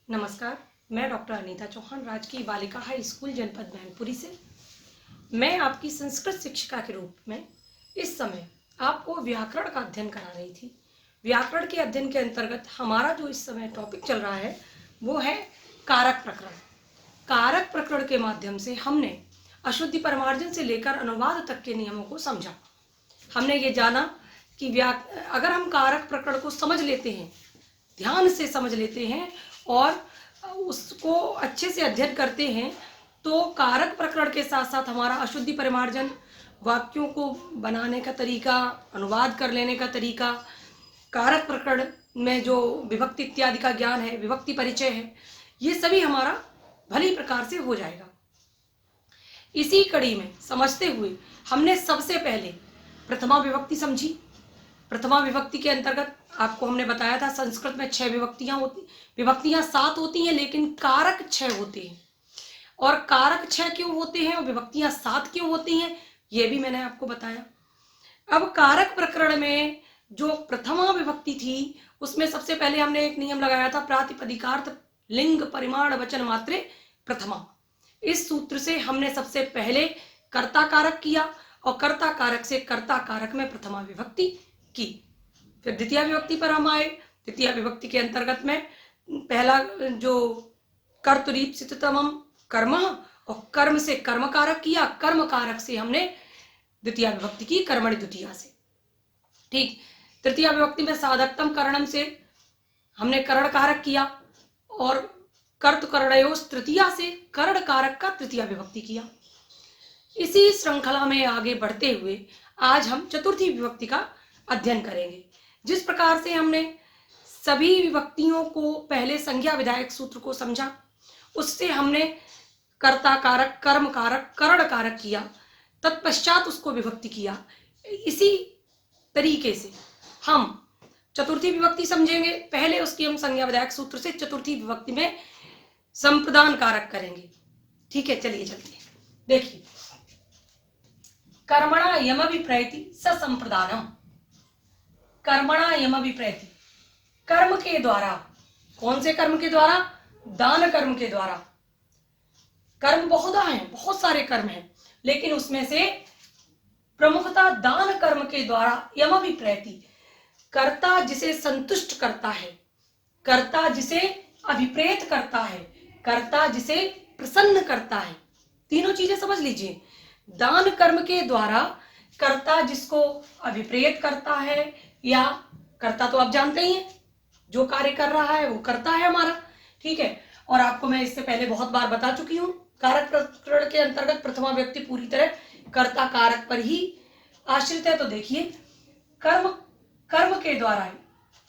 नमस्कार, मैं डॉक्टर अनीता चौहान, राजकीय बालिका हाई स्कूल जनपद मैनपुरी से। मैं आपकी संस्कृत शिक्षिका के रूप में इस समय आपको व्याकरण का अध्ययन करा रही थी। व्याकरण के अध्ययन के अंतर्गत हमारा जो इस समय टॉपिक चल रहा है वो है कारक प्रकरण। कारक प्रकरण के माध्यम से हमने अशुद्धि परिमार्जन से लेकर अनुवाद तक के नियमों को समझा। हमने ये जाना कि अगर हम कारक प्रकरण को समझ लेते हैं, ध्यान से समझ लेते हैं और उसको अच्छे से अध्ययन करते हैं, तो कारक प्रकरण के साथ साथ हमारा अशुद्धि परिमार्जन, वाक्यों को बनाने का तरीका, अनुवाद कर लेने का तरीका, कारक प्रकरण में जो विभक्ति इत्यादि का ज्ञान है, विभक्ति परिचय है, ये सभी हमारा भली प्रकार से हो जाएगा। इसी कड़ी में समझते हुए हमने सबसे पहले प्रथमा विभक्ति समझी। प्रथमा विभक्ति के अंतर्गत आपको हमने बताया था संस्कृत में 6 विभक्तियां 7 होती हैं, लेकिन कारक 6 होते हैं। और कारक 6 क्यों होते हैं और विभक्तियां 7 क्यों होती हैं, ये भी मैंने आपको बताया। अब कारक प्रकरण में जो प्रथमा विभक्ति थी उसमें सबसे पहले हमने एक नियम लगाया था, प्रातिपदिकार्थ लिंग परिमाण वचन मात्रे प्रथमा। इस सूत्र से हमने सबसे पहले कर्ता कारक किया और कर्ता कारक से कर्ता कारक में प्रथमा विभक्ति की। फिर द्वितीय विभक्ति पर हम आए। द्वितीय विभक्ति के अंतर्गत में पहला जो कर्तरीप्सिततमम कर्म और कर्म से कर्म कारक किया, कर्म कारक से हमने द्वितीय विभक्ति की कर्मणि द्वितीया से। ठीक, तृतीय विभक्ति में साधकतम करणम से हमने करण कारक किया और कर्तकरणयोस् तृतीया से करण कारक का तृतीय विभक्ति किया। इसी श्रृंखला में आगे बढ़ते हुए आज हम चतुर्थी विभक्ति का अध्ययन करेंगे। जिस प्रकार से हमने सभी विभक्तियों को पहले संज्ञा विधायक सूत्र को समझा, उससे हमने कर्ता कारक, कर्म कारक, करण कारक किया, तत्पश्चात उसको विभक्ति किया। इसी तरीके से हम चतुर्थी विभक्ति समझेंगे। पहले उसकी हम संज्ञा विधायक सूत्र से चतुर्थी विभक्ति में संप्रदान कारक करेंगे। ठीक है, चलिए चलते हैं। देखिए, कर्मणा यम विप्रयति स संप्रदानम। कर्मणा यम विप्रयति, कर्म के द्वारा। कौन से कर्म के द्वारा? दान कर्म के द्वारा। कर्म बहुधा हैं, बहुत सारे कर्म हैं, लेकिन उसमें से प्रमुखता दान कर्म के द्वारा यम विप्रयति, कर्ता जिसे संतुष्ट करता है, कर्ता जिसे अभिप्रेत करता है, कर्ता जिसे प्रसन्न करता है। तीनों चीजें समझ लीजिए। दान कर्म के द्वारा कर्ता जिसको अभिप्रेत करता है, या कर्ता तो आप जानते ही हैं, जो कार्य कर रहा है वो करता है हमारा। ठीक है, और आपको मैं इससे पहले बहुत बार बता चुकी हूं, कारक प्रकरण के अंतर्गत प्रथमा व्यक्ति पूरी तरह कर्ता कारक पर ही आश्रित है। तो देखिए, कर्म के द्वारा,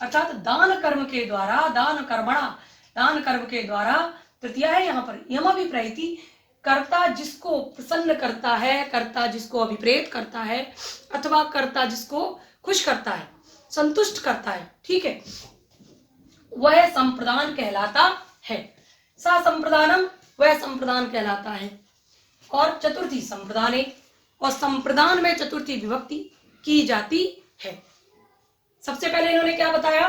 अर्थात दान कर्म के द्वारा, दान कर्म के द्वारा तृतीया है यहाँ पर यम विप्रयति, कर्ता जिसको प्रसन्न करता है, कर्ता जिसको अभिप्रेत करता है, अथवा कर्ता जिसको खुश करता है, संतुष्ट करता है। ठीक है, वह संप्रदान कहलाता है। सा संप्रदानम, वह संप्रदान कहलाता है। और चतुर्थी संप्रदाने, और संप्रदान में चतुर्थी विभक्ति की जाती है। सबसे पहले इन्होंने क्या बताया?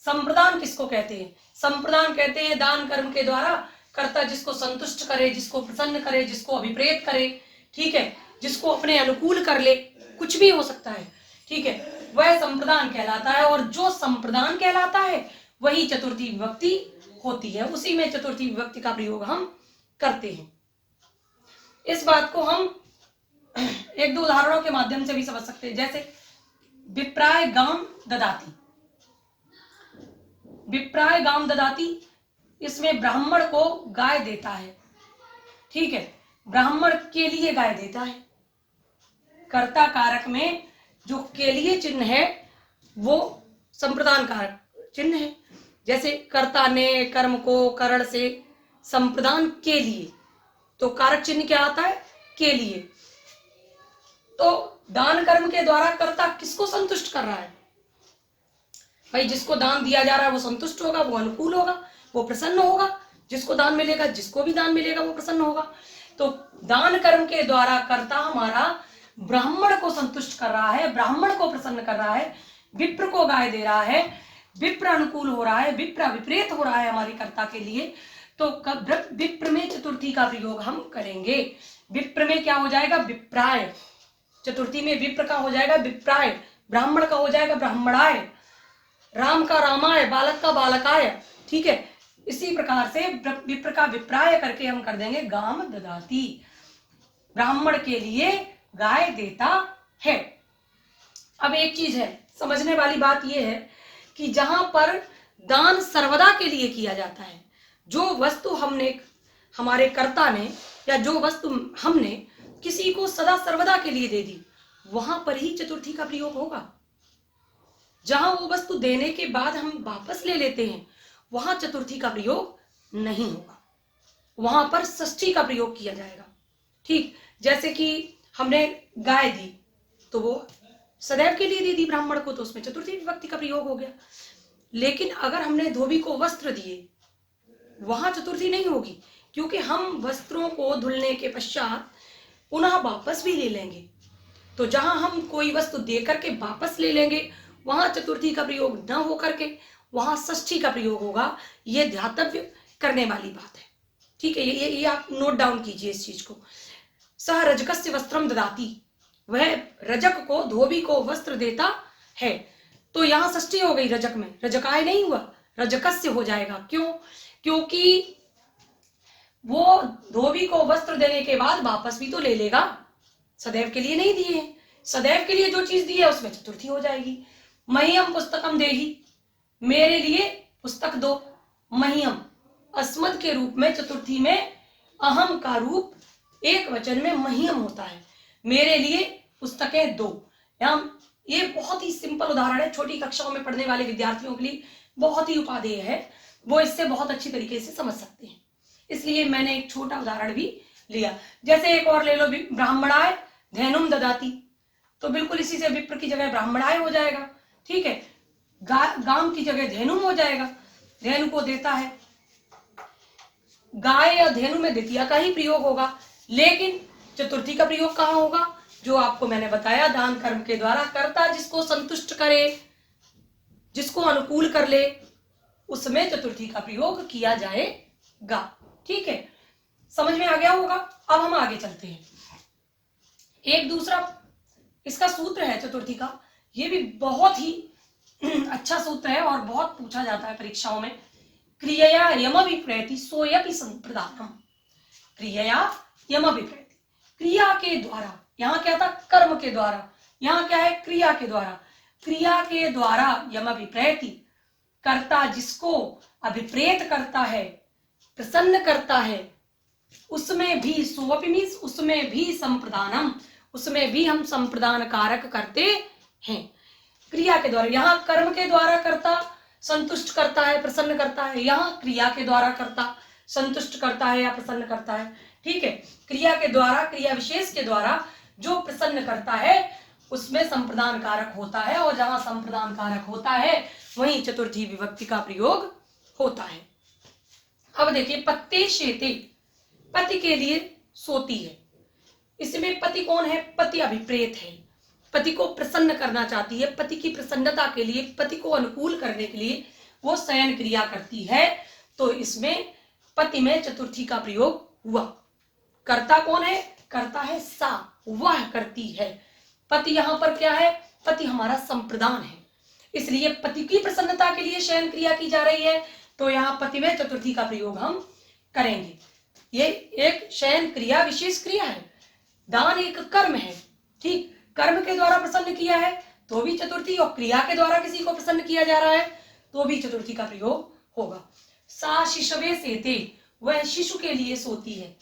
संप्रदान किसको कहते हैं? संप्रदान कहते हैं दान कर्म के द्वारा कर्ता जिसको संतुष्ट करे, जिसको प्रसन्न करे, जिसको अभिप्रेत करे, ठीक है, जिसको अपने अनुकूल कर ले, कुछ भी हो सकता है। ठीक है, वह संप्रदान कहलाता है। और जो संप्रदान कहलाता है वही चतुर्थी विभक्ति होती है, उसी में चतुर्थी विभक्ति का प्रयोग हम करते हैं। इस बात को हम एक दो उदाहरणों के माध्यम से भी समझ सकते हैं। जैसे विप्राय गाम ददाती, विप्राय गाम ददाती, इसमें ब्राह्मण को गाय देता है। ठीक है, ब्राह्मण के लिए गाय देता है। कर्ता कारक में जो के लिए चिन्ह है वो संप्रदान कारक चिन्ह है। जैसे कर्ता ने कर्म को करण से संप्रदान के लिए, तो कारक चिन्ह क्या आता है? के लिए। तो दान कर्म के द्वारा कर्ता किसको संतुष्ट कर रहा है? भाई, जिसको दान दिया जा रहा है वो संतुष्ट होगा, वो अनुकूल होगा, वो प्रसन्न होगा। जिसको दान मिलेगा, जिसको भी दान मिलेगा वो प्रसन्न होगा। तो दान कर्म के द्वारा कर्ता हमारा ब्राह्मण को संतुष्ट कर रहा है, ब्राह्मण को प्रसन्न कर रहा है, विप्र को गाय दे रहा है, विप्र अनुकूल हो रहा है, विप्र विपरीत हो रहा है हमारे कर्ता के लिए, तो विप्र में चतुर्थी का प्रयोग हम करेंगे। विप्र में क्या हो जाएगा? विप्राय। चतुर्थी में विप्र का हो जाएगा विप्राय, ब्राह्मण का हो जाएगा ब्राह्मणाय, राम का रामाय, बालक का बालकाय। ठीक है, इसी प्रकार से विप्र का विप्राय करके हम कर देंगे गाम ददाती, ब्राह्मण के लिए गाय देता है। अब एक चीज है, समझने वाली बात यह है कि जहां पर दान सर्वदा के लिए किया जाता है, जो वस्तु हमने, हमारे कर्ता ने, या जो वस्तु हमने किसी को सदा सर्वदा के लिए दे दी, वहां पर ही चतुर्थी का प्रयोग होगा। जहां वो वस्तु देने के बाद हम वापस ले लेते हैं, वहां चतुर्थी का प्रयोग नहीं होगा, वहां पर षष्ठी का प्रयोग किया जाएगा। ठीक, जैसे कि हमने गाय दी तो वो सदैव के लिए दे दी ब्राह्मण को, तो उसमें चतुर्थी विभक्ति का प्रयोग हो गया। लेकिन अगर हमने धोबी को वस्त्र दिए, वहां चतुर्थी नहीं होगी, क्योंकि हम वस्त्रों को धुलने के पश्चात पुनः वापस भी ले लेंगे। तो जहां हम कोई वस्तु दे करके वापस ले लेंगे, वहां चतुर्थी का प्रयोग न होकर के वहां षष्ठी का प्रयोग होगा। ये ध्यातव्य करने वाली बात है। ठीक है, ये आप नोट डाउन कीजिए इस चीज को। सह रजकस्य वस्त्रम ददाति, वह रजक को, धोबी को वस्त्र देता है। तो यहां षष्ठी हो गई, रजक में रजकाय नहीं हुआ, रजकस्य हो जाएगा। क्यों? क्योंकि वो धोबी को वस्त्र देने के बाद वापस भी तो ले लेगा, सदैव के लिए नहीं दिए हैं। सदैव के लिए जो चीज दी है उसमें चतुर्थी हो जाएगी। मह्यम पुस्तकम देहि, मेरे लिए पुस्तक दो। मह्यम अस्मद के रूप में, चतुर्थी में अहम का रूप एक वचन में मह्यम होता है, मेरे लिए पुस्तकें दो। ये बहुत ही सिंपल उदाहरण है, छोटी कक्षाओं में पढ़ने वाले विद्यार्थियों के लिए बहुत ही उपादेय है, वो इससे बहुत अच्छी तरीके से समझ सकते हैं। इसलिए मैंने एक छोटा उदाहरण भी लिया। जैसे एक और ले लो, ब्राह्मणाय धेनुम ददाति, तो बिल्कुल इसी से विप्र की जगह ब्राह्मणाय हो जाएगा। ठीक है, गाम की जगह धेनुम हो जाएगा, धेनु को देता है। गाय या धेनु में द्वितीया का ही प्रयोग होगा, लेकिन चतुर्थी का प्रयोग कहाँ होगा? जो आपको मैंने बताया, दान कर्म के द्वारा कर्ता जिसको संतुष्ट करे, जिसको अनुकूल कर ले, उसमें चतुर्थी का प्रयोग किया जाएगा। ठीक है, समझ में आ गया होगा। अब हम आगे चलते हैं। एक दूसरा इसका सूत्र है चतुर्थी का, ये भी बहुत ही अच्छा सूत्र है और बहुत पूछा जाता है परीक्षाओं में। क्रियया यमभिप्रैति सोऽपि संप्रदानम, क्रियया यमभिप्रैति, क्रिया के द्वारा, यहाँ क्या था? कर्म के द्वारा, यहाँ क्या है? क्रिया के द्वारा। क्रिया के द्वारा यमभिप्रैति, कर्ता जिसको अभिप्रेत करता है, प्रसन्न करता है, उसमें भी, सोऽपि मीन्स उसमें भी, संप्रदानम, उसमें भी हम संप्रदान कारक करते हैं। क्रिया के द्वारा, यहाँ कर्म के द्वारा कर्ता संतुष्ट करता है, प्रसन्न करता है, यहाँ क्रिया के द्वारा कर्ता संतुष्ट करता है या प्रसन्न करता है। ठीक है, क्रिया के द्वारा, क्रिया विशेष के द्वारा जो प्रसन्न करता है उसमें संप्रदान कारक होता है, और जहां संप्रदान कारक होता है वहीं चतुर्थी विभक्ति का प्रयोग होता है। अब देखिए, पत्ते शेते, पति के लिए सोती है। इसमें पति कौन है? पति अभिप्रेत है, पति को प्रसन्न करना चाहती है, पति की प्रसन्नता के लिए, पति को अनुकूल करने के लिए वो शयन क्रिया करती है। तो इसमें पति में चतुर्थी का प्रयोग हुआ। कर्ता कौन है? कर्ता है सा, वह करती है। पति यहाँ पर क्या है? पति हमारा संप्रदान है, इसलिए पति की प्रसन्नता के लिए शयन क्रिया की जा रही है, तो यहाँ पति में चतुर्थी का प्रयोग हम करेंगे। ये एक शयन क्रिया विशेष क्रिया है, दान एक कर्म है। ठीक, कर्म के द्वारा प्रसन्न किया है तो भी चतुर्थी, और क्रिया के द्वारा किसी को प्रसन्न किया जा रहा है तो भी चतुर्थी का प्रयोग होगा। सा शिशवे सेते, वह शिशु के लिए सोती है।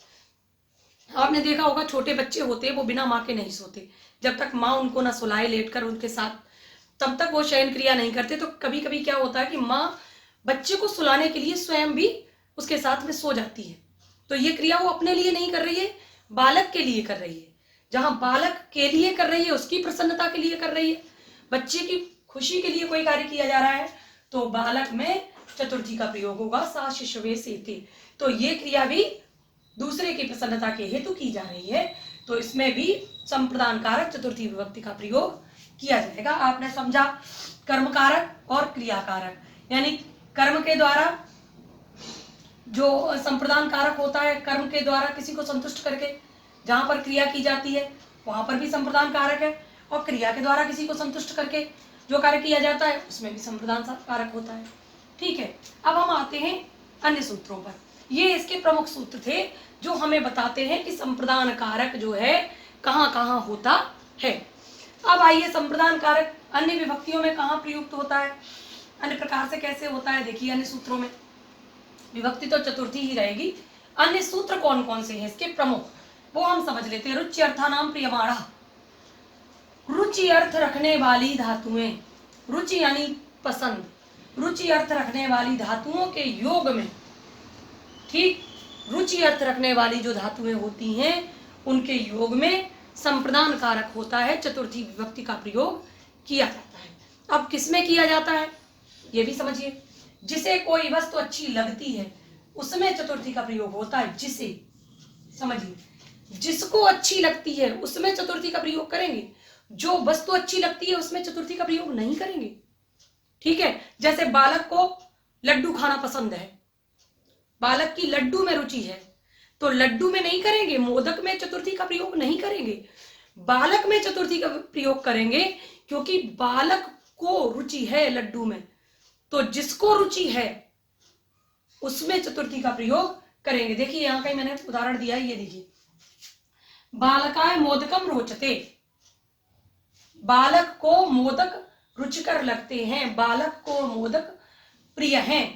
आपने देखा होगा, छोटे बच्चे होते हैं वो बिना माँ के नहीं सोते, जब तक माँ उनको ना सुलाए लेटकर उनके साथ, तब तक वो शयन क्रिया नहीं करते। तो कभी कभी क्या होता है कि माँ बच्चे को सुलाने के लिए स्वयं भी उसके साथ में सो जाती है। तो ये क्रिया वो अपने लिए नहीं कर रही है, बालक के लिए कर रही है। जहां बालक के लिए कर रही है, उसकी प्रसन्नता के लिए कर रही है, बच्चे की खुशी के लिए कोई कार्य किया जा रहा है, तो बालक में चतुर्थी का प्रयोग होगा। सा शिशवे सेते, तो ये क्रिया भी दूसरे की प्रसन्नता के हेतु की जा रही है, तो इसमें भी संप्रदान कारक चतुर्थी विभक्ति का प्रयोग किया जाएगा। आपने समझा? कर्मकारक और क्रियाकारक, यानी कर्म के द्वारा जो संप्रदान कारक होता है, कर्म के द्वारा किसी को संतुष्ट करके जहां पर क्रिया की जाती है वहां पर भी संप्रदान कारक है, और क्रिया के द्वारा किसी को संतुष्ट करके जो कार्य किया जाता है उसमें भी संप्रदान कारक होता है। ठीक है, अब हम आते हैं अन्य सूत्रों पर। ये इसके प्रमुख सूत्र थे जो हमें बताते हैं कि संप्रदान कारक जो है कहाँ कहाँ होता है। अब आइए, संप्रदान कारक अन्य विभक्तियों में कहाँ प्रयुक्त होता है, अन्य प्रकार से कैसे होता है। देखिए, अन्य सूत्रों में विभक्ति तो चतुर्थी ही रहेगी, अन्य सूत्र कौन कौन से हैं इसके प्रमुख, वो हम समझ लेते हैं। रुचि अर्थानाम प्रियमाणा, रुचि अर्थ रखने वाली धातुएं, रुचि यानी पसंद, रुचि अर्थ रखने वाली धातुओं के योग में, ठीक, रुचि अर्थ रखने वाली जो धातुएं होती हैं उनके योग में संप्रदान कारक होता है, चतुर्थी विभक्ति का प्रयोग किया जाता है। अब किसमें किया जाता है ये भी समझिए। जिसे कोई वस्तु अच्छी लगती है उसमें चतुर्थी का प्रयोग होता है। जिसे, समझिए, जिसको अच्छी लगती है उसमें चतुर्थी का प्रयोग करेंगे, जो वस्तु अच्छी लगती है उसमें चतुर्थी का प्रयोग नहीं करेंगे। ठीक है, जैसे बालक को लड्डू खाना पसंद है, बालक की लड्डू में रुचि है, तो लड्डू में नहीं करेंगे, मोदक में चतुर्थी का प्रयोग नहीं करेंगे, बालक में चतुर्थी का प्रयोग करेंगे, क्योंकि बालक को रुचि है लड्डू में, तो जिसको रुचि है उसमें चतुर्थी का प्रयोग करेंगे। देखिए, यहां कहीं मैंने उदाहरण दिया है, ये देखिए, बालकाय मोदकम रोचते, बालक को मोदक रुचिकर लगते हैं, बालक को मोदक प्रिय हैं।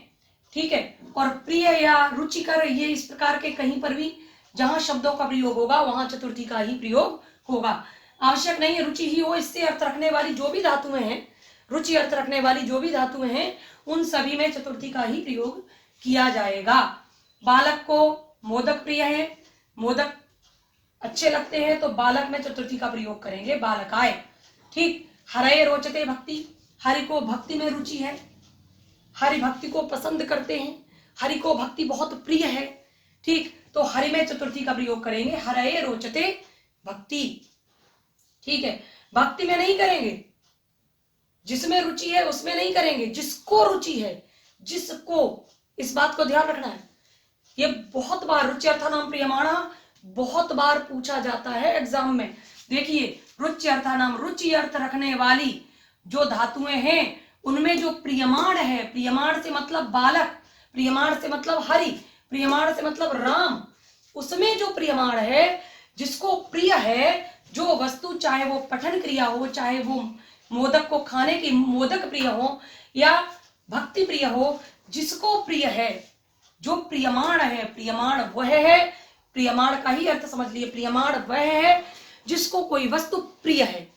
ठीक है, और प्रिय या रुचिकर, ये इस प्रकार के कहीं पर भी जहां शब्दों का प्रयोग होगा वहां चतुर्थी का ही प्रयोग होगा। आवश्यक नहीं है रुचि ही हो, इससे अर्थ रखने वाली जो भी धातुएं हैं, रुचि अर्थ रखने वाली जो भी धातुएं हैं उन सभी में चतुर्थी का ही प्रयोग किया जाएगा। बालक को मोदक प्रिय है, मोदक अच्छे लगते हैं, तो बालक में चतुर्थी का प्रयोग करेंगे, बालकाय। ठीक, हरये रोचते भक्ति, हरि को भक्ति में रुचि है, हरि भक्ति को पसंद करते हैं, हरि को भक्ति बहुत प्रिय है। ठीक, तो हरि में चतुर्थी का प्रयोग करेंगे, हरये रोचते भक्ति। ठीक है, भक्ति में नहीं करेंगे, जिसमें रुचि है उसमें नहीं करेंगे, जिसको रुचि है, जिसको, इस बात को ध्यान रखना है। ये बहुत बार रुचि अर्थानाम प्रियमाणा बहुत बार पूछा जाता है एग्जाम में। देखिए, रुचि अर्थानाम, रुचि अर्थ रखने वाली जो धातुएं हैं उनमें जो प्रियमाण है, प्रियमाण से मतलब बालक, प्रियमाण से मतलब हरि, प्रियमाण से मतलब राम, उसमें जो प्रियमाण है, जिसको प्रिय है, जो वस्तु, चाहे वो पठन क्रिया हो, चाहे वो मोदक को खाने की मोदक प्रिय हो या भक्ति प्रिय हो, जिसको प्रिय है, जो प्रियमाण है, प्रियमाण वह है, प्रियमाण का ही अर्थ समझ लिए, प्रियमाण वह है जिसको कोई वस्तु प्रिय है,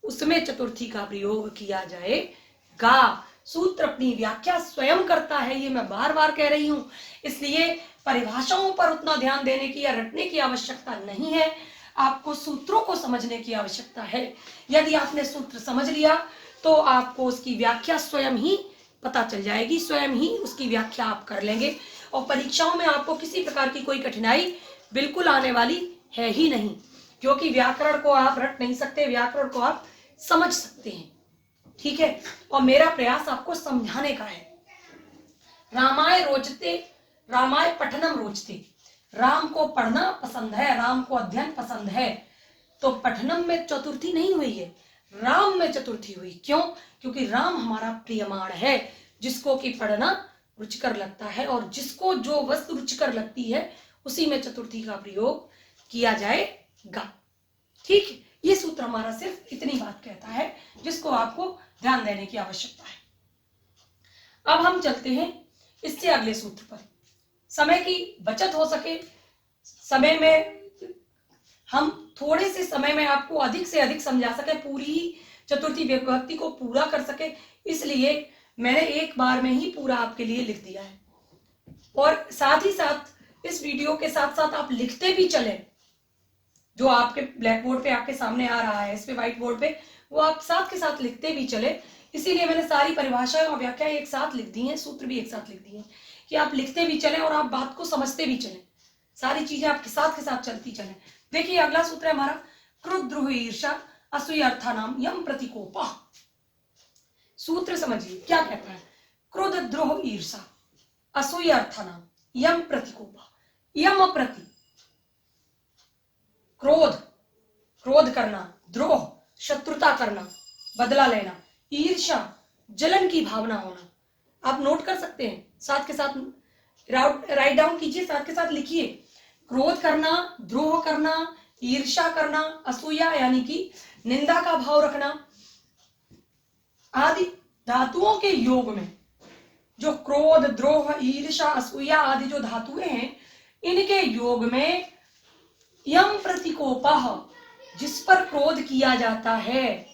उसमें चतुर्थी का प्रयोग किया जाएगा। सूत्र अपनी व्याख्या स्वयं करता है, ये मैं बार बार कह रही हूं, इसलिए परिभाषाओं पर उतना ध्यान देने की या रटने की आवश्यकता नहीं है, आपको सूत्रों को समझने की आवश्यकता है। यदि आपने सूत्र समझ लिया तो आपको उसकी व्याख्या स्वयं ही पता चल जाएगी, स्वयं ही उसकी व्याख्या आप कर लेंगे, और परीक्षाओं में आपको किसी प्रकार की कोई कठिनाई बिल्कुल आने वाली है ही नहीं, क्योंकि व्याकरण को आप रट नहीं सकते, व्याकरण को आप समझ सकते हैं। ठीक है, और मेरा प्रयास आपको समझाने का है। रामाय रोचते, रामाय पठनम रोचते, राम को पढ़ना पसंद है, राम को अध्ययन पसंद है, तो पठनम में चतुर्थी नहीं हुई है, राम में चतुर्थी हुई। क्यों? क्योंकि राम हमारा प्रियमाण है, जिसको कि पढ़ना रुचिकर लगता है, और जिसको जो वस्तु रुचिकर लगती है उसी में चतुर्थी का प्रयोग किया जाएगा। ठीक, ये सूत्र हमारा सिर्फ इतनी बात कहता है जिसको आपको ध्यान देने की आवश्यकता है। अब हम चलते हैं इससे अगले सूत्र पर। समय की बचत हो सके, समय में हम थोड़े से समय में आपको अधिक से अधिक समझा सके, पूरी चतुर्थी विभक्ति को पूरा कर सके, इसलिए मैंने एक बार में ही पूरा आपके लिए लिख दिया है। और साथ ही साथ इस वीडियो के साथ साथ आप लिखते भी चले, जो आपके ब्लैक बोर्ड पे आपके सामने आ रहा है, इस पे व्हाइट बोर्ड पे, वो आप साथ के साथ लिखते भी चले। इसीलिए मैंने सारी परिभाषाएं और व्याख्याएं एक साथ लिख दी हैं, सूत्र भी एक साथ लिख दिए हैं, कि आप लिखते भी चलें और आप बात को समझते भी चलें, सारी चीजें आपके साथ चलती चलें। देखिए, अगला सूत्र है हमारा, क्रुद्ध ईर्षा असूया अर्थानाम यम प्रतिकोपा। सूत्र समझिए क्या कहता है। क्रोध द्रोह ईर्षा असूया अर्थानाम यम प्रतिकोपा। यम प्रति क्रोध, क्रोध करना, द्रोह शत्रुता करना, बदला लेना, ईर्षा जलन की भावना होना। आप नोट कर सकते हैं, साथ के साथ राइट डाउन कीजिए, साथ के साथ लिखिए। क्रोध करना, द्रोह करना, ईर्षा करना, असूया यानी कि निंदा का भाव रखना आदि धातुओं के योग में जो क्रोध, द्रोह, ईर्षा, असूया आदि जो धातुएं हैं, इनके योग में यम प्रतिकोपः, जिस पर क्रोध किया जाता है,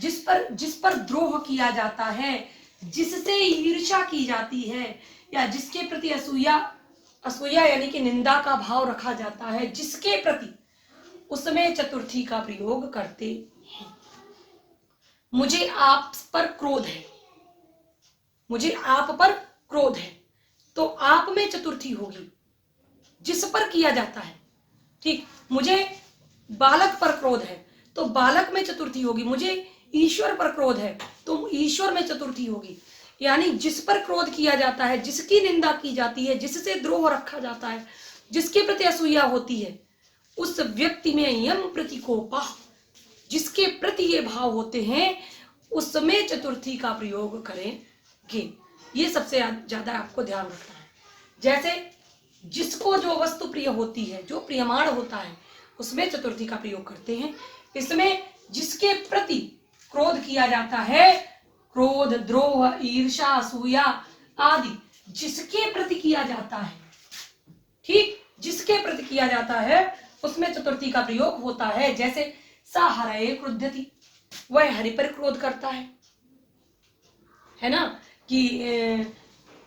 जिस पर द्रोह किया जाता है, जिससे ईर्षा की जाती है, या जिसके प्रति असूया यानी कि निंदा का भाव रखा जाता है, जिसके प्रति, उसमें चतुर्थी का प्रयोग करते हैं। मुझे आप पर क्रोध है, मुझे आप पर क्रोध है, तो आप में चतुर्थी होगी जिस पर किया जाता है। ठीक, मुझे बालक पर क्रोध है तो बालक में चतुर्थी होगी। मुझे ईश्वर पर क्रोध है तो ईश्वर में चतुर्थी होगी। यानी जिस पर क्रोध किया जाता है, जिसकी निंदा की जाती है, जिससे द्रोह रखा जाता है, जिसके प्रति असूया होती है, उस व्यक्ति में यम प्रतिकोपा, जिसके प्रति ये भाव होते हैं, उसमें चतुर्थी का प्रयोग करेंगे। ये सबसे ज्यादा आपको ध्यान रखना है। जैसे जिसको जो वस्तु प्रिय होती है, जो प्रियमाण होता है, उसमें चतुर्थी का प्रयोग करते हैं। इसमें जिसके प्रति क्रोध किया जाता है, क्रोध, द्रोह, ईर्षा, असूया आदि जिसके प्रति किया जाता है, ठीक, जिसके प्रति किया जाता है, उसमें चतुर्थी का प्रयोग होता है। जैसे सा हरये क्रुध्यति, वह हरि पर क्रोध करता है ना, कि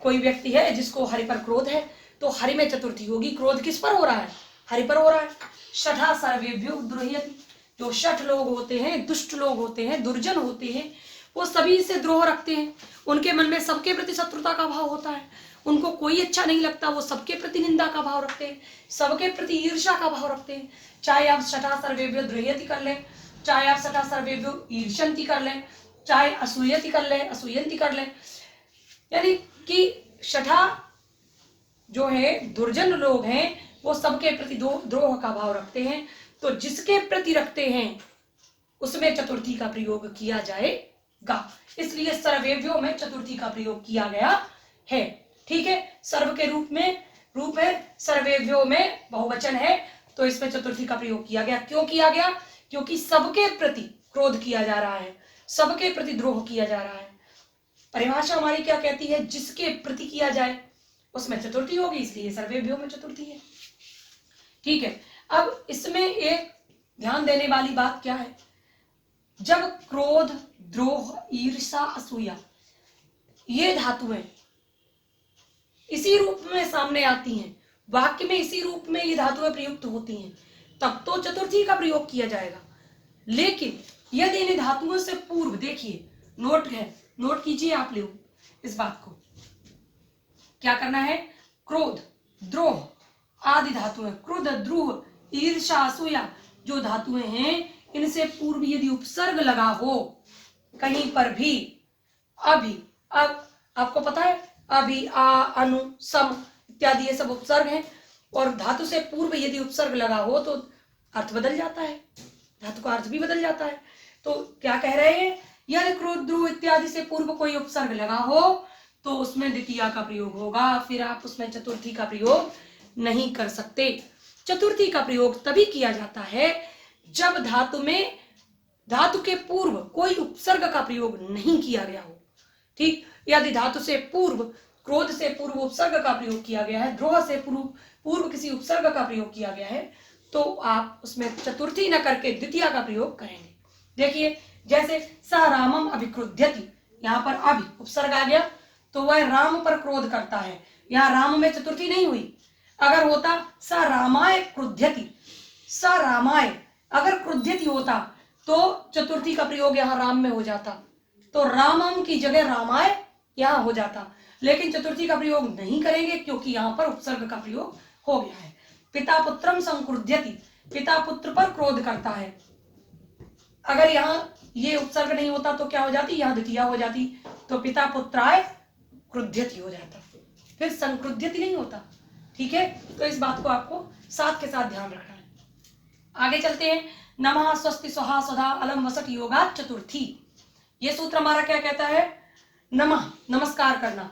कोई व्यक्ति है जिसको हरि पर क्रोध है, तो हरि में चतुर्थी होगी। क्रोध किस पर हो रहा है? हरि पर हो रहा है। षठा सर्वेभ्यो द्रोह्यति, जो षठ लोग होते हैं, दुष्ट लोग होते हैं, दुर्जन होते हैं, वो सभी से द्रोह रखते हैं। उनके मन में सबके प्रति शत्रुता का भाव होता है, उनको कोई अच्छा नहीं लगता, वो सबके प्रति निंदा का भाव रखते हैं, सबके प्रति ईर्ष्या का भाव रखते हैं। चाहे आप षठा सर्वेभ्यो द्रोह्यति कर लें, चाहे आप षठा सर्वेभ्यो ईर्ष्यन्ति कर लें, चाहे असूयति कर लें, असूयन्ति कर लें, यानी कि षठा जो है दुर्जन लोग हैं, वो सबके प्रति द्रोह का भाव रखते हैं। तो जिसके प्रति रखते हैं उसमें चतुर्थी का प्रयोग किया जाएगा। इसलिए सर्वेभ्यो में चतुर्थी का प्रयोग किया गया है। ठीक है, सर्व के रूप है, सर्वेभ्यो में बहुवचन है, तो इसमें चतुर्थी का प्रयोग किया गया। क्यों किया गया? क्योंकि सबके प्रति क्रोध किया जा रहा है, सबके प्रति द्रोह किया जा रहा है। परिभाषा हमारी क्या कहती है? जिसके प्रति किया जाए उसमें चतुर्थी होगी, इसलिए सर्वेभ्यो में चतुर्थी है। ठीक है, अब इसमें एक ध्यान देने वाली बात क्या है? जब क्रोध, द्रोह, ईर्षा, असूया ये धातुएं इसी रूप में सामने आती हैं, वाक्य में इसी रूप में ये धातुएं प्रयुक्त होती हैं, तब तो चतुर्थी का प्रयोग किया जाएगा। लेकिन यदि इन धातुओं से पूर्व, देखिए नोट है, नोट कीजिए आप लोग इस बात को, क्या करना है? क्रोध, द्रोह आदि धातुएं, क्रोध, द्रोह, ईर्षा, असूया जो धातुएं हैं, इनसे पूर्व यदि उपसर्ग लगा हो कहीं पर भी, अभी, अब आपको पता है अभी, आ, अनु, सम इत्यादि ये सब उपसर्ग हैं, और धातु से पूर्व यदि उपसर्ग लगा हो तो अर्थ बदल जाता है, धातु का अर्थ भी बदल जाता है। तो क्या कह रहे हैं? यदि क्रोध, द्रोह इत्यादि से पूर्व कोई उपसर्ग लगा हो तो उसमें द्वितीया का प्रयोग होगा, फिर आप उसमें चतुर्थी का प्रयोग नहीं कर सकते। चतुर्थी का प्रयोग तभी किया जाता है जब धातु के पूर्व कोई उपसर्ग का प्रयोग नहीं किया गया हो। ठीक, यदि धातु से पूर्व, क्रोध से पूर्व उपसर्ग का प्रयोग किया गया है, द्रोह से पूर्व किसी उपसर्ग का प्रयोग किया गया है, तो आप उसमें चतुर्थी न करके द्वितीया का प्रयोग करेंगे। देखिए, जैसे स रामम अभिक्रुध्यति, यहाँ पर अभि उपसर्ग आ गया तो वह राम पर क्रोध करता है, यहाँ राम में चतुर्थी नहीं हुई। अगर होता स रामाय क्रुध्यति, स रामाय अगर क्रुध्यति होता तो चतुर्थी का प्रयोग यहाँ राम में हो जाता, तो रामम की जगह रामाय यहाँ हो जाता। लेकिन चतुर्थी का प्रयोग नहीं करेंगे क्योंकि यहाँ पर उपसर्ग का प्रयोग हो गया है। पिता पुत्रम संक्रुध्यति, पिता पुत्र पर क्रोध करता है, अगर यहाँ ये उपसर्ग नहीं होता तो क्या हो जाती, यहाँ द्वितीया हो जाती, तो पिता पुत्राय क्रुध्यति हो जाता, फिर संक्रुध्यति नहीं होता। ठीक है, तो इस बात को आपको साथ के साथ ध्यान रखना है। आगे चलते हैं। नमः स्वस्ति स्वाहा स्वधा अलम वसट योगा चतुर्थी। ये सूत्र हमारा क्या कहता है? नमः नमस्कार करना,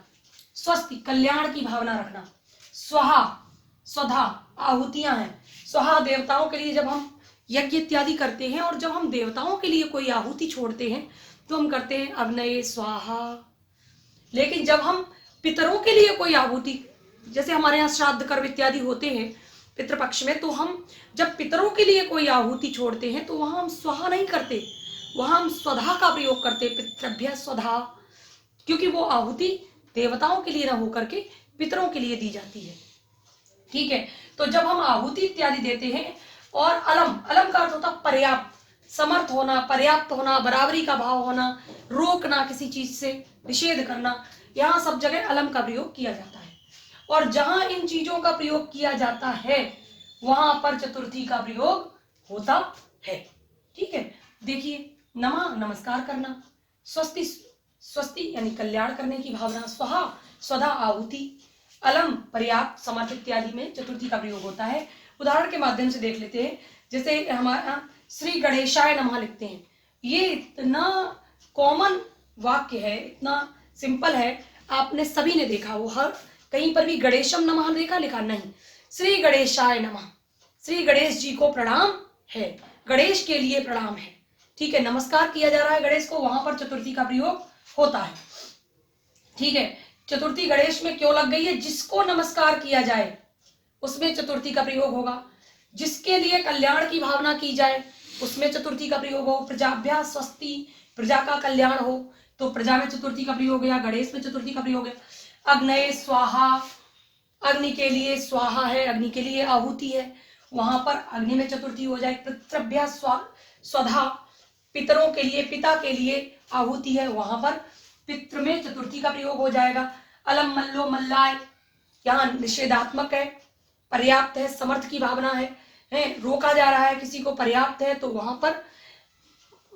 स्वस्ति कल्याण की भावना रखना, स्वाहा स्वधा आहुतियां हैं। स्वाहा देवताओं के लिए जब हम यज्ञ इत्यादि करते हैं, और जब हम देवताओं के लिए कोई आहुति छोड़ते हैं तो हम करते हैं अग्नये स्वाहा। लेकिन जब हम पितरों के लिए कोई आहुति, जैसे हमारे यहाँ श्राद्ध कर्म इत्यादि होते हैं पितृपक्ष में, तो हम जब पितरों के लिए कोई आहुति छोड़ते हैं तो वहां हम स्वाहा नहीं करते, वहां हम स्वधा का प्रयोग करते, पितृभ्य स्वधा, क्योंकि वो आहुति देवताओं के लिए न होकर के पितरों के लिए दी जाती है। ठीक है, तो जब हम आहुति इत्यादि देते हैं, और अलम, अलम का अर्थ होता पर्याप्त, समर्थ होना, पर्याप्त होना, बराबरी का भाव होना, रोकना, किसी चीज से निषेध करना, यहाँ सब जगह अलम का प्रयोग किया जाता है। और जहां इन चीजों का प्रयोग किया जाता है वहां पर चतुर्थी का प्रयोग होता है। ठीक है, देखिए, नमः नमस्कार करना, स्वस्ति स्वस्ति यानी कल्याण करने की भावना, स्वाहा स्वधा आहुति, अलम पर्याप्त, समर्थ इत्यादि में चतुर्थी का प्रयोग होता है। उदाहरण के माध्यम से देख लेते हैं। जैसे हमारा श्री गणेशाय नमः लिखते हैं, ये इतना कॉमन वाक्य है, इतना सिंपल है, आपने सभी ने देखा, वो हर कहीं पर भी गणेशम नमः देखा, लिखा नहीं, श्री गणेशाय नमः, श्री गणेश जी को प्रणाम है, गणेश के लिए प्रणाम है। ठीक है, नमस्कार किया जा रहा है गणेश को, वहां पर चतुर्थी का प्रयोग होता है। ठीक है, चतुर्थी गणेश में क्यों लग गई है? जिसको नमस्कार किया जाए उसमें चतुर्थी का प्रयोग होगा, जिसके लिए कल्याण की भावना की जाए उसमें चतुर्थी का प्रयोग हो, प्रजाभ्या स्वस्ति, प्रजा का कल्याण हो तो प्रजा में चतुर्थी का प्रयोग है, गणेश में चतुर्थी का प्रयोग है। अग्नये स्वाहा, अग्नि के लिए स्वाहा है, अग्नि के लिए आहुति है, वहां पर अग्नि में चतुर्थी हो जाए। पितृभ्य स्वधा, पितरों के लिए, पिता के लिए आहुति है, वहां पर पितृ में चतुर्थी का प्रयोग हो जाएगा। अलम मल्लो मल्लाय, यहाँ निषेधात्मक है, पर्याप्त है, समर्थ की भावना है, रोका जा रहा है किसी को, पर्याप्त है, तो वहां पर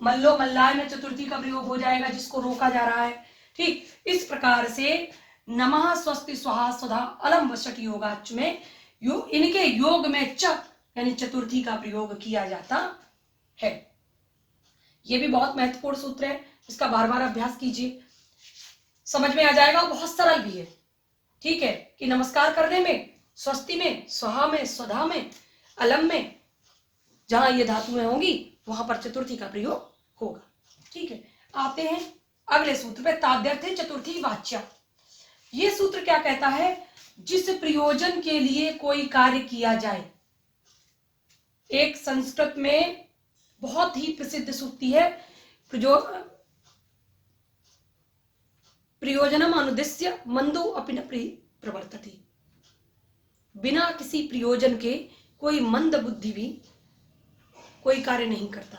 मल्लो मल्लाय में चतुर्थी का प्रयोग हो जाएगा, जिसको रोका जा रहा है। ठीक, इस प्रकार से नमः स्वस्ति स्वाहा स्वधा अलम वसट योगाच में इनके योग में च यानी चतुर्थी का प्रयोग किया जाता है। यह भी बहुत महत्वपूर्ण सूत्र है, इसका बार बार अभ्यास कीजिए, समझ में आ जाएगा, बहुत सरल भी है। ठीक है, कि नमस्कार करने में स्वस्ति में, स्वाहा में, स्वधा में, अलम में, जहां ये धातुएं होंगी वहां पर चतुर्थी का प्रयोग होगा। ठीक है, आते हैं अगले सूत्र पे, ताद्यर्थे चतुर्थी वाच्या। ये सूत्र क्या कहता है? जिस प्रयोजन के लिए कोई कार्य किया जाए। एक संस्कृत में बहुत ही प्रसिद्ध सूक्ति है, प्रयोजनम अनुद्देश्य मंदो अपि न प्रवर्तति। बिना किसी प्रयोजन के कोई मंद बुद्धि भी कोई कार्य नहीं करता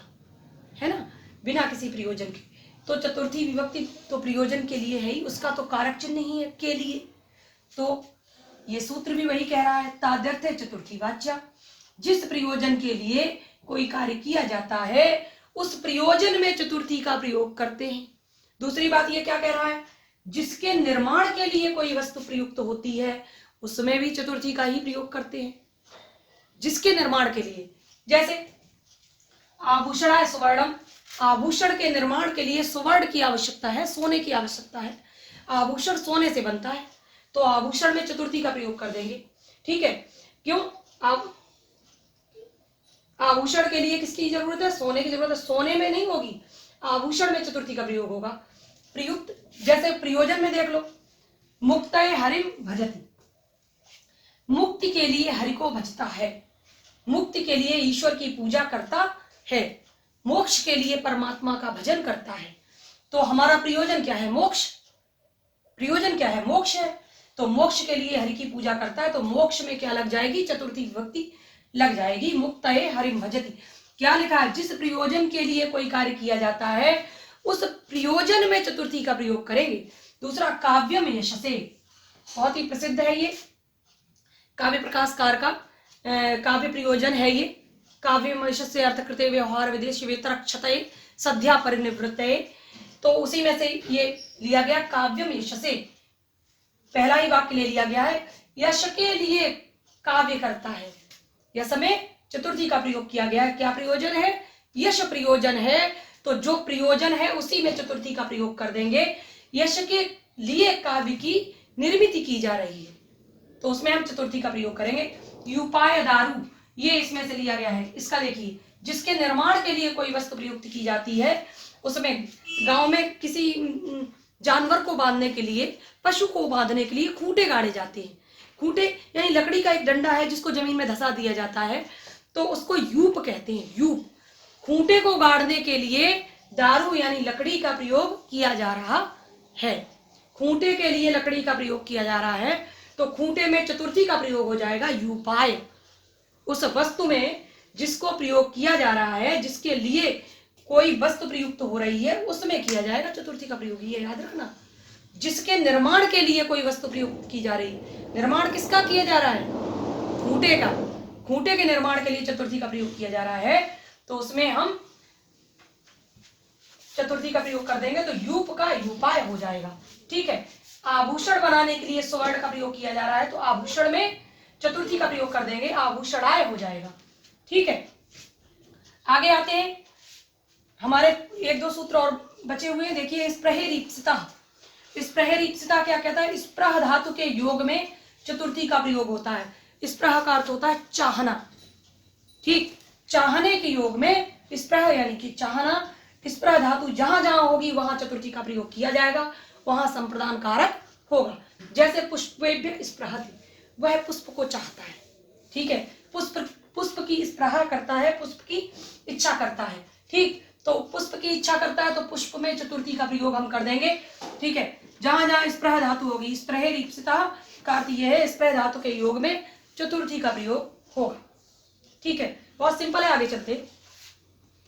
है ना, बिना किसी प्रयोजन के। तो चतुर्थी विभक्ति तो प्रयोजन के लिए है ही, उसका तो कारक चिन्ह नहीं है के लिए, तो ये सूत्र भी वही कह रहा है, ताद्यर्थे चतुर्थी वाच्या। जिस प्रयोजन के लिए कोई कार्य किया जाता है उस प्रयोजन में चतुर्थी का प्रयोग करते हैं। दूसरी बात ये क्या कह रहा है? जिसके निर्माण के लिए कोई वस्तु प्रयुक्त होती है उसमें भी चतुर्थी का ही प्रयोग करते हैं, जिसके निर्माण के लिए। जैसे आभूषणाय सुवर्णम, आभूषण के निर्माण के लिए सुवर्ण की आवश्यकता है, सोने की आवश्यकता है, आभूषण सोने से बनता है, तो आभूषण में चतुर्थी का प्रयोग कर देंगे। ठीक है, क्यों? आभूषण के लिए किसकी जरूरत है? सोने की जरूरत है, सोने में नहीं होगी, आभूषण में चतुर्थी का प्रयोग होगा प्रयुक्त। जैसे प्रयोजन में देख लो, मुक्तये हरिम भजति, मुक्ति के लिए हरि को भजता है, मुक्ति के लिए ईश्वर की पूजा करता है, मोक्ष के लिए परमात्मा का भजन करता है। तो हमारा प्रयोजन क्या है? मोक्ष। प्रयोजन क्या है? मोक्ष है। तो मोक्ष के लिए हरि की पूजा करता है, तो मोक्ष में क्या लग जाएगी? चतुर्थी विभक्ति लग जाएगी, मुक्तये हरिम भजति। क्या लिखा है? जिस प्रयोजन के लिए कोई कार्य किया जाता है उस प्रयोजन में चतुर्थी का प्रयोग करेंगे। दूसरा, काव्यम यशसे, बहुत ही प्रसिद्ध है ये, काव्य प्रकाशकार का काव्य प्रयोजन है ये, काव्यम यशस्य अर्थकृते व्यवहार विदेश वेतरक्षते सद्या परिनिवृत्ते। तो उसी में से ये लिया गया काव्यम यशसे, पहला ही वाक्य ले लिया गया है। यश के लिए काव्य करता है, यश में चतुर्थी का प्रयोग किया गया है। क्या प्रयोजन है? यश प्रयोजन है, तो जो प्रयोजन है उसी में चतुर्थी का प्रयोग कर देंगे। यश के लिए काव्य की निर्मित की जा रही है, तो उसमें हम चतुर्थी का प्रयोग करेंगे। युपाय दारू, ये इसमें से लिया गया है। इसका देखिए, जिसके निर्माण के लिए कोई वस्तु प्रयुक्त की जाती है, उसमें गांव में किसी जानवर को बांधने के लिए, पशु को बांधने के लिए खूंटे गाड़े जाते हैं। खूंटे यानी लकड़ी का एक डंडा है जिसको जमीन में धंसा दिया जाता है, तो उसको यूप कहते हैं। यूप, खूंटे को गाड़ने के लिए दारू यानी लकड़ी का प्रयोग किया जा रहा है। खूंटे के लिए लकड़ी का प्रयोग किया जा रहा है, तो खूंटे में चतुर्थी का प्रयोग हो जाएगा यूपाय। उस वस्तु में जिसको प्रयोग किया जा रहा है, जिसके लिए कोई वस्तु प्रयुक्त हो रही है, उसमें किया जाएगा चतुर्थी का प्रयोग। ये याद रखना, जिसके निर्माण के लिए कोई वस्तु प्रयुक्त की जा रही है। निर्माण किसका किया जा रहा है? खूंटे का। खूंटे के निर्माण के लिए चतुर्थी का प्रयोग किया जा रहा है, तो उसमें हम चतुर्थी का प्रयोग कर देंगे, तो यूप का यूपाय हो जाएगा। ठीक है। आभूषण बनाने के लिए स्वर्ण का प्रयोग किया जा रहा है, तो आभूषण में चतुर्थी का प्रयोग कर देंगे, आभूषणाय हो जाएगा। ठीक है, आगे आते हैं। हमारे एक दो सूत्र और बचे हुए हैं। देखिए, स्प्रहेरीप्सिता। स्प्रहेरीप्सिता क्या कहता है? स्प्रह धातु के योग में चतुर्थी का प्रयोग होता है। स्प्रह का अर्थ होता है चाहना। ठीक, चाहने के योग में स्प्रह यानी कि चाहना। स्प्रह धातु जहां जहां होगी वहां चतुर्थी का प्रयोग किया जाएगा, वहां संप्रदान कारक होगा। जैसे पुष्पेभ्य स्प्रहति, वह पुष्प को चाहता है। ठीक है, पुष्प की स्प्रह करता है, पुष्प की इच्छा करता है। ठीक, तो पुष्प की इच्छा करता है, तो पुष्प में चतुर्थी का प्रयोग हम कर देंगे। ठीक है, जहां जहां स्प्रह धातु होगी, स्प्रहेरीप्सिता का अर्थ यह है, स्प्रह धातु के योग में चतुर्थी का प्रयोग होगा। ठीक है, बहुत सिंपल है। आगे चलते।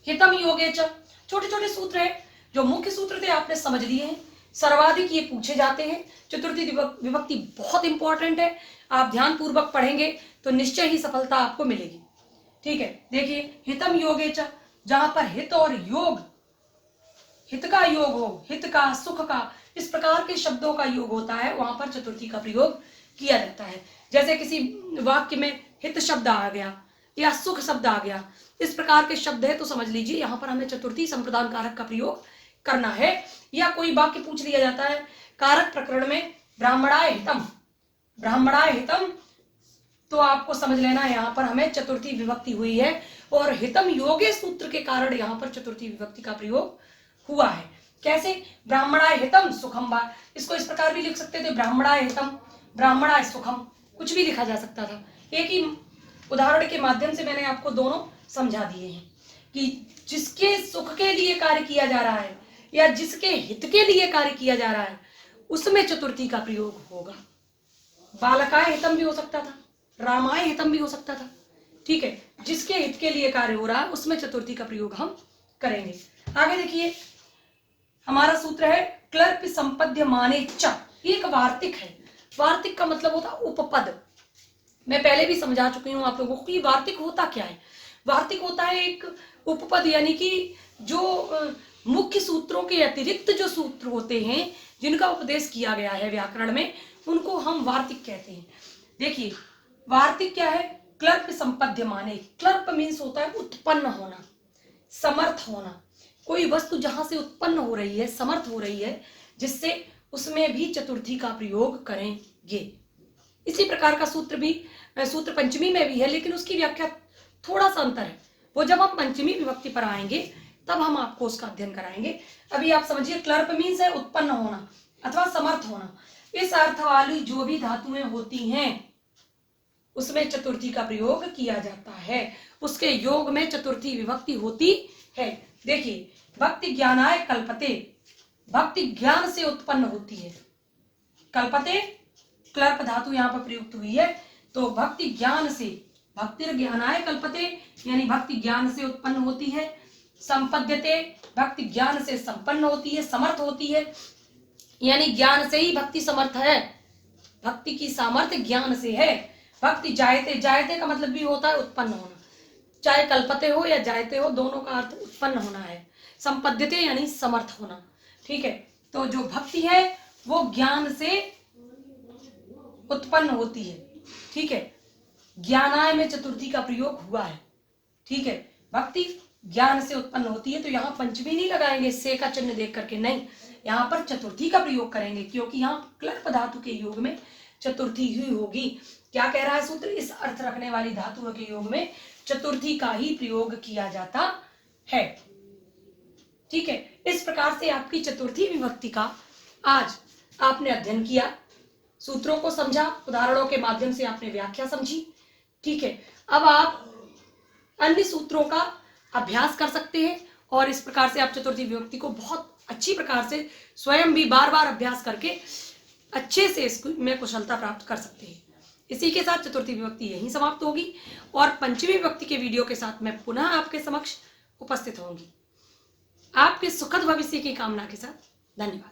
हितम योगे च, छोटे छोटे सूत्र है, जो मुख्य सूत्र थे आपने समझ लिए हैं। सर्वाधिक ये पूछे जाते हैं। चतुर्थी विभक्ति बहुत इंपॉर्टेंट है, आप ध्यान पूर्वक पढ़ेंगे तो निश्चय ही सफलता आपको मिलेगी। ठीक है, देखिए, हितम योगे च, जहां पर हित और योग, हित का योग हो, हित का, सुख का, इस प्रकार के शब्दों का योग होता है, वहां पर चतुर्थी का प्रयोग किया जाता है। जैसे किसी वाक्य में हित शब्द आ गया या सुख शब्द आ गया, इस प्रकार के शब्द है, तो समझ लीजिए यहां पर हमें चतुर्थी संप्रदान कारक का प्रयोग करना है। या कोई वाक्य पूछ लिया जाता है कारक प्रकरण में, ब्राह्मणाय हितम, ब्राह्मणाय हितम, तो आपको समझ लेना है यहाँ पर हमें चतुर्थी विभक्ति हुई है, और हितम योगे सूत्र के कारण यहाँ पर चतुर्थी विभक्ति का प्रयोग हुआ है। कैसे? ब्राह्मणाय हितम सुखम वा, इसको इस प्रकार भी लिख सकते थे, ब्राह्मणाय हितम, ब्राह्मणाय सुखम, कुछ भी लिखा जा सकता था। एक ही उदाहरण के माध्यम से मैंने आपको दोनों समझा दिए हैं कि जिसके सुख के लिए कार्य किया जा रहा है या जिसके हित के लिए कार्य किया जा रहा है, उसमें चतुर्थी का प्रयोग होगा। बालकाय हितम भी हो सकता था, रामाय हितम भी हो सकता था। ठीक है, जिसके हित के लिए कार्य हो रहा है उसमें चतुर्थी का प्रयोग हम करेंगे। आगे देखिए, हमारा सूत्र है क्लर्प संपद्य माने च, एक वार्तिक है। वार्तिक का मतलब होता है उपपद। मैं पहले भी समझा चुकी हूं आप लोगों को कि वार्तिक होता क्या है। वार्तिक होता है एक उपपद, यानी कि जो मुख्य सूत्रों के अतिरिक्त जो सूत्र होते हैं जिनका उपदेश किया गया है व्याकरण में, उनको हम वार्तिक कहते हैं। देखिए, वार्तिक क्या है? क्लर्प संपद्य माने। क्लर्प मीन्स होता है उत्पन्न होना, समर्थ होना। कोई वस्तु जहां से उत्पन्न हो रही है, समर्थ हो रही है, जिससे उसमें भी चतुर्थी का प्रयोग करेंगे। इसी प्रकार का सूत्र भी सूत्र पंचमी में भी है, लेकिन उसकी व्याख्या थोड़ा सा अंतर है। वो जब हम पंचमी विभक्ति पर आएंगे तब हम आपको उसका अध्ययन कराएंगे। अभी आप समझिए, क्लर्प मीन्स है उत्पन्न होना अथवा समर्थ होना। इस अर्थ वाली जो भी धातुएं होती हैं उसमें चतुर्थी का प्रयोग किया जाता है, उसके योग में चतुर्थी विभक्ति होती है। देखिए, भक्ति ज्ञानाय कल्पते, भक्ति ज्ञान से उत्पन्न होती है। कल्पते क्लर्प धातु यहाँ पर प्रयुक्त हुई है, तो भक्ति ज्ञान से, भक्ति ज्ञानाय कल्पते यानी भक्ति ज्ञान से उत्पन्न होती है। संपद्यते, भक्ति ज्ञान से संपन्न होती है, समर्थ होती है, यानी ज्ञान से ही भक्ति समर्थ है, भक्ति की सामर्थ्य ज्ञान से है। भक्ति जायते, जायते का मतलब भी होता है उत्पन्न होना। चाहे कल्पते हो या जायते हो, दोनों का अर्थ उत्पन्न होना है। संपद्यते यानी समर्थ होना। ठीक है, तो जो भक्ति है वो ज्ञान से उत्पन्न होती है। ठीक है, ज्ञानाय में चतुर्थी का प्रयोग हुआ है। ठीक है, भक्ति ज्ञान से उत्पन्न होती है, तो यहाँ पंचमी नहीं लगाएंगे से का चिन्ह देख करके, नहीं, यहाँ पर चतुर्थी का प्रयोग करेंगे, क्योंकि यहाँ क्लर्प धातु के योग में चतुर्थी ही होगी। क्या कह रहा है सूत्र? इस अर्थ रखने वाली धातुओं के योग में चतुर्थी का ही प्रयोग किया जाता है। ठीक है, इस प्रकार से आपकी चतुर्थी विभक्ति का आज आपने अध्ययन किया, सूत्रों को समझा, उदाहरणों के माध्यम से आपने व्याख्या समझी। ठीक है, अब आप अन्य सूत्रों का अभ्यास कर सकते हैं और इस प्रकार से आप चतुर्थी विभक्ति को बहुत अच्छी प्रकार से स्वयं भी बार बार अभ्यास करके अच्छे से इसमें कुशलता प्राप्त कर सकते हैं। इसी के साथ चतुर्थी विभक्ति यहीं समाप्त होगी और पंचमी विभक्ति के वीडियो के साथ मैं पुनः आपके समक्ष उपस्थित होंगी। आपके सुखद भविष्य की कामना के साथ धन्यवाद।